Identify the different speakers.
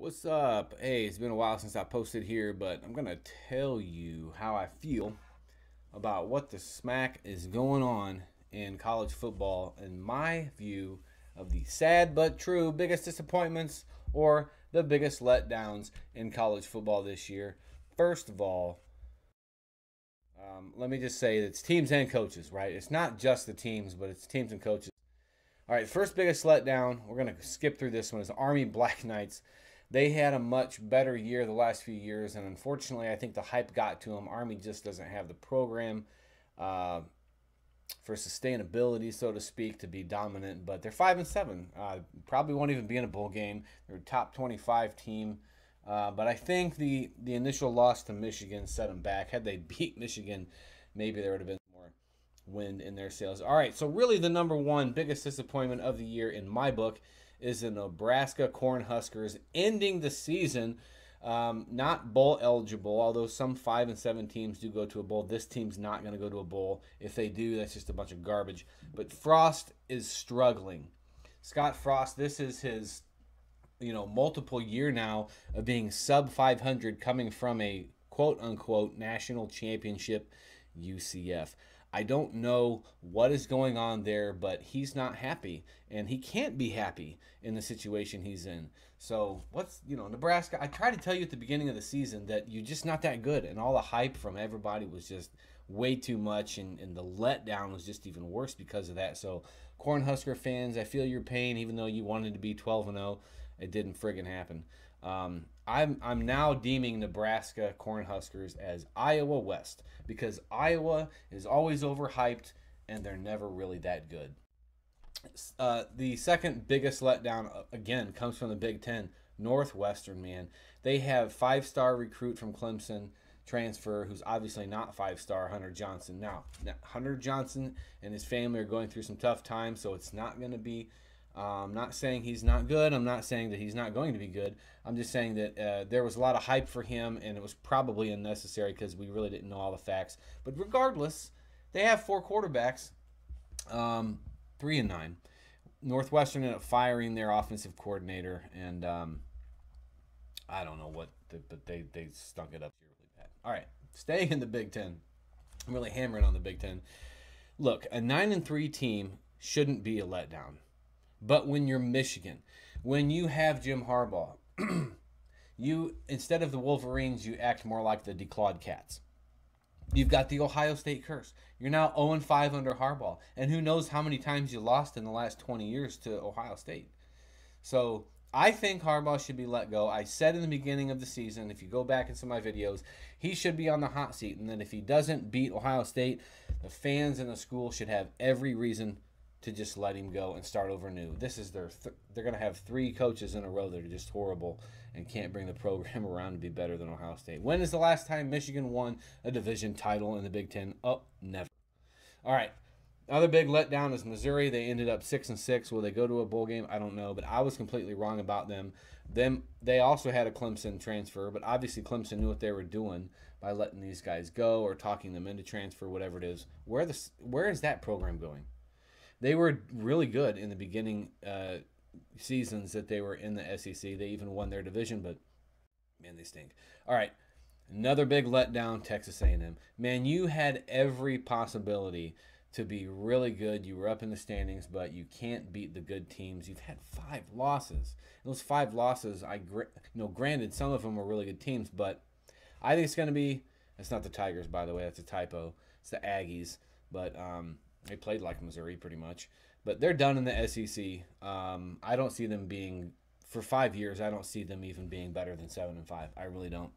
Speaker 1: What's up? Hey, it's been a while since I posted here, but I'm going to tell you how I feel about what the smack is going on in college football and my view of the sad but true biggest disappointments or the biggest letdowns in college football this year. First of all, let me just say that it's teams and coaches, right? It's not just the teams, but it's teams and coaches. All right, first biggest letdown, we're going to skip through this one, is Army Black Knights. They had a much better year the last few years, and unfortunately, I think the hype got to them. Army just doesn't have the program uh, for sustainability, so to speak, to be dominant. But they're 5-7. Probably won't even be in a bowl game. They're a top 25 team. But I think the initial loss to Michigan set them back. Had they beat Michigan, maybe there would have been more wind in their sails. All right, so really the number one biggest disappointment of the year in my book is the Nebraska Cornhuskers ending the season not bowl eligible, although some 5-7 teams do go to a bowl. This team's not going to go to a bowl. If they do, that's just a bunch of garbage. But Frost is struggling. Scott Frost, this is his multiple year now of being sub 500 coming from a quote unquote national championship UCF. I don't know what is going on there, but he's not happy, and he can't be happy in the situation he's in. So Nebraska, I tried to tell you at the beginning of the season that you're just not that good, and all the hype from everybody was just way too much, and the letdown was just even worse because of that. So Cornhusker fans, I feel your pain, even though you wanted to be 12-0. It didn't friggin' happen. I'm now deeming Nebraska Cornhuskers as Iowa West because Iowa is always overhyped and they're never really that good. The second biggest letdown, again, comes from the Big Ten. Northwestern, man. They have five-star recruit from Clemson transfer who's obviously not five-star, Hunter Johnson. Now, Hunter Johnson and his family are going through some tough times, so it's not going to be I'm not saying he's not good. I'm not saying that he's not going to be good. I'm just saying that there was a lot of hype for him, and it was probably unnecessary because we really didn't know all the facts. But regardless, they have four quarterbacks, 3-9. Northwestern ended up firing their offensive coordinator, and I don't know but they stunk it up here really bad. All right, staying in the Big Ten. I'm really hammering on the Big Ten. Look, a 9-3 team shouldn't be a letdown. But when you're Michigan, when you have Jim Harbaugh, you, instead of the Wolverines, you act more like the declawed cats. You've got the Ohio State curse. You're now 0-5 under Harbaugh. And who knows how many times you lost in the last 20 years to Ohio State. So I think Harbaugh should be let go. I said in the beginning of the season, if you go back into my videos, he should be on the hot seat. And then if he doesn't beat Ohio State, the fans in the school should have every reason to just let him go and start over new. This is they're going to have three coaches in a row that are just horrible and can't bring the program around to be better than Ohio State. When is the last time Michigan won a division title in the Big Ten? Oh, never. All right. Other big letdown is Missouri. They ended up 6-6. Will they go to a bowl game? I don't know, but I was completely wrong about them. They also had a Clemson transfer, but obviously Clemson knew what they were doing by letting these guys go or talking them into transfer, whatever it is. Where is that program going? They were really good in the beginning seasons that they were in the SEC. They even won their division, but man, they stink. All right, another big letdown, Texas A&M. Man, you had every possibility to be really good. You were up in the standings, but you can't beat the good teams. You've had 5 losses. Those 5 losses, granted, some of them were really good teams, but I think it's going to be. It's not the Tigers, by the way. That's a typo. It's the Aggies, but. They played like Missouri pretty much. But they're done in the SEC. I don't see them being, for 5 years, I don't see them even being better than 7-5. I really don't.